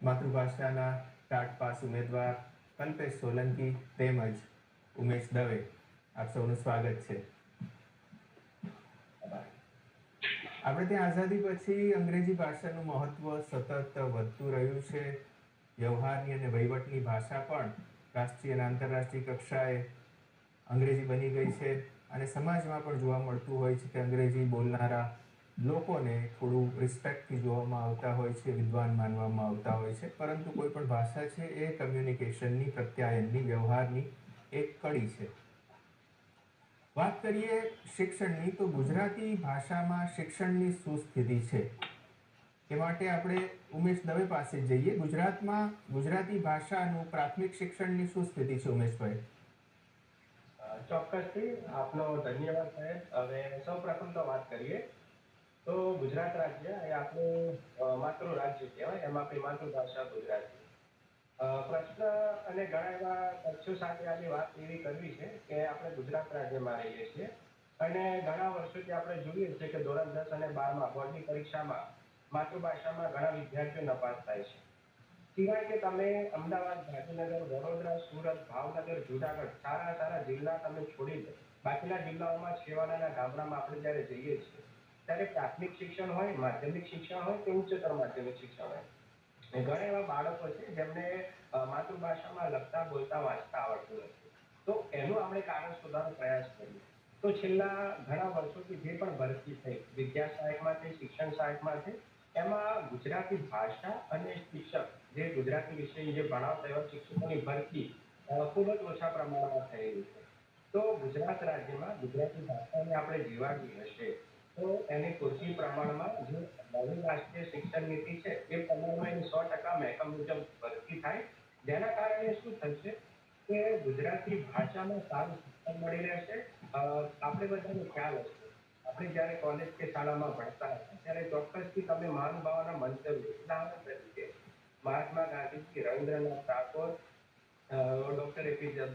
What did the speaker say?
માતૃભાષાના TAT pass ઉમેદવાર કલ્પેશ સોલંકી તેમજ ઉમેશ દવે, આપ સૌનું સ્વાગત છે। આપણે ત્યાં આઝાદી પછી અંગ્રેજી ભાષાનું મહત્વ સતત વધતું રહ્યું છે। વ્યવહારની અને વહીવટની ભાષા પણ રાષ્ટ્રીય અને આંતરરાષ્ટ્રીય કક્ષાએ અંગ્રેજી બની ગઈ છે અને સમાજમાં પણ જોવા મળતું હોય છે કે અંગ્રેજી બોલનારા લોકોને થોડું રિસ્પેક્ટથી જોવામાં આવતા હોય છે, વિદ્વાન માનવામાં આવતા હોય છે, પરંતુ કોઈ પણ ભાષા છે એ કમ્યુનિકેશનની, પ્રત્યાયનની, વ્યવહારની એક કડી છે। વાત કરીએ શિક્ષણની, તો ગુજરાતી ભાષામાં શિક્ષણની શું સ્થિતિ છે એ માટે આપણે ઉમેશ દવે પાસે જઈએ। ગુજરાતમાં ગુજરાતી ભાષાનું પ્રાથમિક શિક્ષણની શું સ્થિતિ છે ઉમેશભાઈ? ચોક્કસથી આપનો ધન્યવાદ સાહેબ। હવે સૌપ્રથમ તો વાત કરીએ તો ગુજરાત રાજ્ય એ આપણું માતૃ રાજ્ય કહેવાય, એમાં આપણી માતૃભાષા ગુજરાતી। પ્રશ્ન અને ઘણા એવા પક્ષો સાથે આજે વાત એવી કરવી છે કે આપણે ગુજરાત રાજ્યમાં રહીએ છીએ અને ઘણા વર્ષોથી આપણે જોઈએ છીએ કે ધોરણ 10 અને 12માં બોર્ડની પરીક્ષામાં માતૃભાષામાં ઘણા વિદ્યાર્થીઓ નપાસ થાય છે। સિવાય કે તમે અમદાવાદ, ગાંધીનગર, વડોદરા, સુરત, ભાવનગર, જુનાગઢ સારા સારા જિલ્લા તમે છોડી દો, બાકીના જિલ્લાઓમાં છેવાડાના ગામડામાં આપણે જ્યારે જઈએ છીએ ત્યારે પ્રાથમિક શિક્ષણ હોય, માધ્યમિક શિક્ષણ હોય કે ઉચ્ચતર માધ્યમિક શિક્ષણ હોય, ઘણા એવા બાળકો છે જેમને માતૃભાષામાં લખતા, બોલતા, વાંચતા આવડતું નથી। તો એનું આપણે કારણ શોધવાનો પ્રયાસ કરીએ તો છેલ્લા ઘણા વર્ષોથી જે પણ ભરતી થઈ, વિદ્યા સહાયકમાં છે, શિક્ષણ સહાયકમાં છે, એમાં ગુજરાતી ભાષા અને શિક્ષક જે ગુજરાતી વિષય જે ભણાવતા એવા શિક્ષકોની ભરતી ખૂબ જ ઓછા પ્રમાણમાં થઈ રહી છે। તો ગુજરાત રાજ્યમાં ગુજરાતી ભાષાને આપણે જીવાડવી હશે તો એને પૂરતી પ્રમાણમાં જે નવી રાષ્ટ્રીય શિક્ષણ નીતિ છે એ પ્રમાણમાં એની 100% મહેકમ મુજબ ભરતી થાય, જેના કારણે શું થશે કે ગુજરાતી ભાષામાં સારું શિક્ષણ મળી રહેશે। આપણે બધાને ખ્યાલ હશે, આપણે જ્યારે કોલેજ કે શાળામાં ભણતા હતા ત્યારે ચોક્કસથી તમે મહાનુભાવોના મંતવ્યો, ઉદાહરણ તરીકે મહાત્મા ગાંધીજી, રવિન્દ્રનાથ ટાગોર, ડોક્ટર એપીજે